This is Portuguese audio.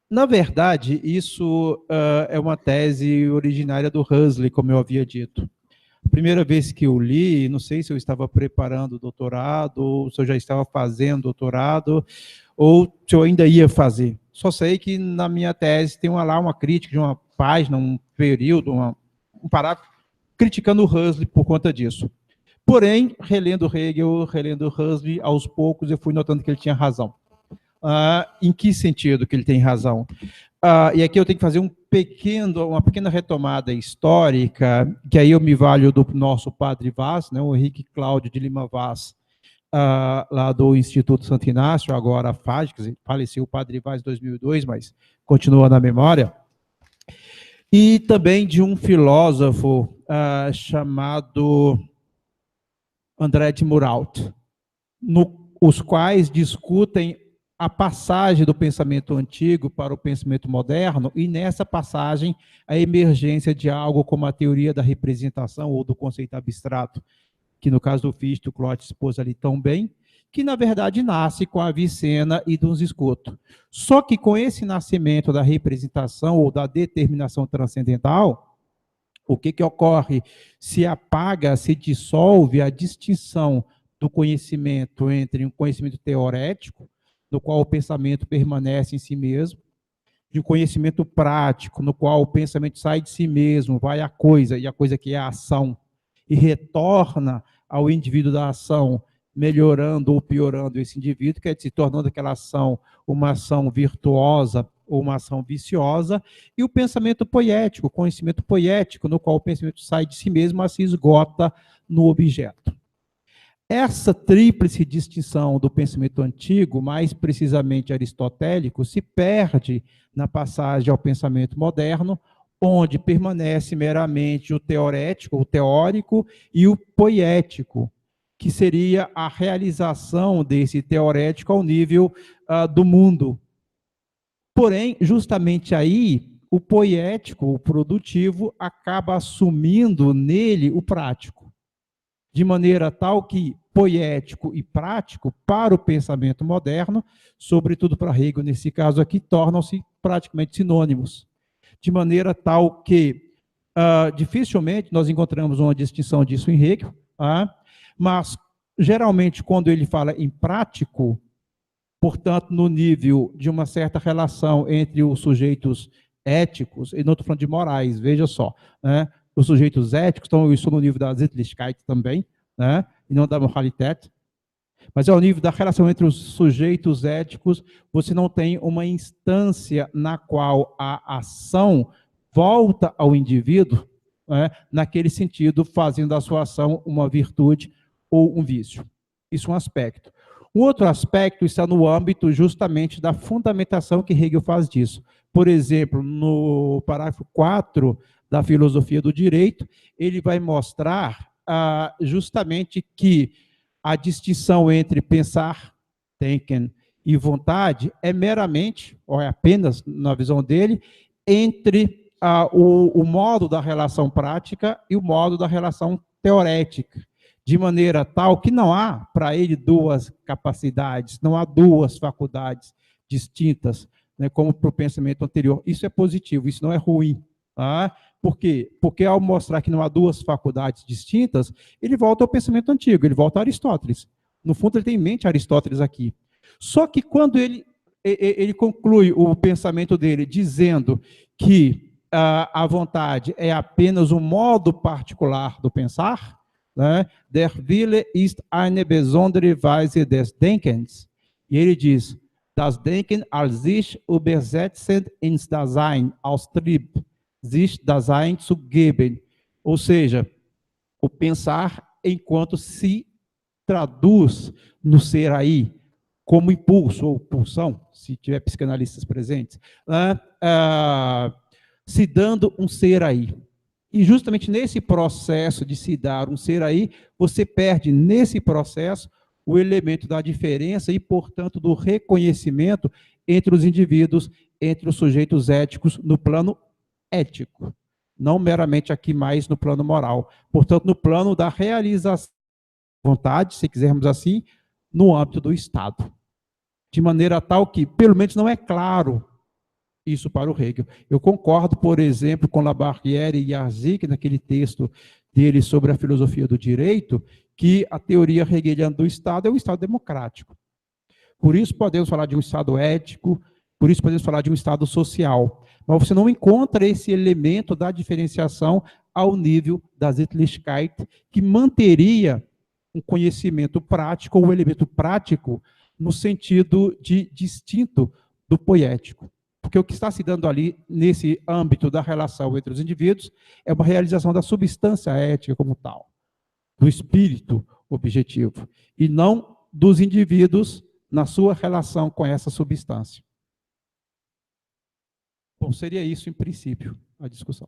Na verdade, isso é uma tese originária do Huxley, como eu havia dito. A primeira vez que eu li, não sei se eu estava preparando o doutorado, ou se eu já estava fazendo doutorado, ou se eu ainda ia fazer. Só sei que na minha tese tem lá uma crítica de uma página, um período, um parágrafo, criticando o Huxley por conta disso. Porém, relendo Hegel, relendo Huxley, aos poucos eu fui notando que ele tinha razão. Em que sentido que ele tem razão? E aqui eu tenho que fazer uma pequena retomada histórica, que aí eu me valho do nosso padre Vaz, né, o Henrique Cláudio de Lima Vaz, lá do Instituto Santo Inácio, agora FAD, quer dizer, faleceu o padre Vaz em 2002, mas continua na memória, e também de um filósofo chamado André de Muraut, os quais discutem a passagem do pensamento antigo para o pensamento moderno, e nessa passagem a emergência de algo como a teoria da representação ou do conceito abstrato, que no caso do Fichte, o Clote expôs ali tão bem, que na verdade nasce com a Avicena e dos Escoto. Só que com esse nascimento da representação ou da determinação transcendental, o que ocorre? Se apaga, se dissolve a distinção do conhecimento entre um conhecimento teorético, no qual o pensamento permanece em si mesmo, de um conhecimento prático, no qual o pensamento sai de si mesmo, vai à coisa, e a coisa que é a ação, e retorna ao indivíduo da ação, melhorando ou piorando esse indivíduo, que é se tornando aquela ação uma ação virtuosa ou uma ação viciosa, e o pensamento poético, o conhecimento poético, no qual o pensamento sai de si mesmo, mas se esgota no objeto. Essa tríplice distinção do pensamento antigo, mais precisamente aristotélico, se perde na passagem ao pensamento moderno, onde permanece meramente o teorético, o teórico e o poético, que seria a realização desse teorético ao nível do mundo. Porém, justamente aí, o poético, o produtivo, acaba assumindo nele o prático, de maneira tal que poético e prático, para o pensamento moderno, sobretudo para Hegel, nesse caso aqui, tornam-se praticamente sinônimos, de maneira tal que dificilmente nós encontramos uma distinção disso em Hegel, mas geralmente quando ele fala em prático, portanto, no nível de uma certa relação entre os sujeitos éticos, e não estou falando de morais, veja só, né? Os sujeitos éticos, então isso no nível da Sittlichkeit também, né? E não da Moralität, mas ao nível da relação entre os sujeitos éticos, você não tem uma instância na qual a ação volta ao indivíduo, né? Naquele sentido, fazendo da sua ação uma virtude ou um vício. Isso é um aspecto. Um outro aspecto está no âmbito justamente da fundamentação que Hegel faz disso. Por exemplo, no parágrafo 4 da Filosofia do Direito, ele vai mostrar justamente que a distinção entre pensar, denken, e vontade é meramente, ou é apenas, na visão dele, entre o modo da relação prática e o modo da relação teorética, de maneira tal que não há para ele duas capacidades, não há duas faculdades distintas, né, como para o pensamento anterior. Isso é positivo, isso não é ruim. Tá? Por quê? Porque ao mostrar que não há duas faculdades distintas, ele volta ao pensamento antigo, ele volta a Aristóteles. No fundo, ele tem em mente Aristóteles aqui. Só que quando ele conclui o pensamento dele dizendo que a vontade é apenas um modo particular do pensar, né? Der Wille ist eine besondere Weise des Denkens. E ele diz, das Denken als sich übersetzend ins Dasein, aus Trieb, sich Dasein zu geben. Ou seja, o pensar enquanto se traduz no ser aí, como impulso ou pulsão, se tiver psicanalistas presentes, se dando um ser aí. E justamente nesse processo de se dar um ser aí, você perde nesse processo o elemento da diferença e, portanto, do reconhecimento entre os indivíduos, entre os sujeitos éticos no plano ético, não meramente aqui mais no plano moral. Portanto, no plano da realização da vontade, se quisermos assim, no âmbito do Estado. De maneira tal que, pelo menos, não é claro Isso para o Hegel. Eu concordo, por exemplo, com Labarrière e Yarzik, naquele texto dele sobre a filosofia do direito, que a teoria hegeliana do Estado é o Estado democrático. Por isso podemos falar de um Estado ético, por isso podemos falar de um Estado social. Mas você não encontra esse elemento da diferenciação ao nível da Sittlichkeit, que manteria um conhecimento prático, ou um elemento prático, no sentido de distinto do poético. Porque o que está se dando ali, nesse âmbito da relação entre os indivíduos, é uma realização da substância ética como tal, do espírito objetivo, e não dos indivíduos na sua relação com essa substância. Bom, seria isso, em princípio, a discussão.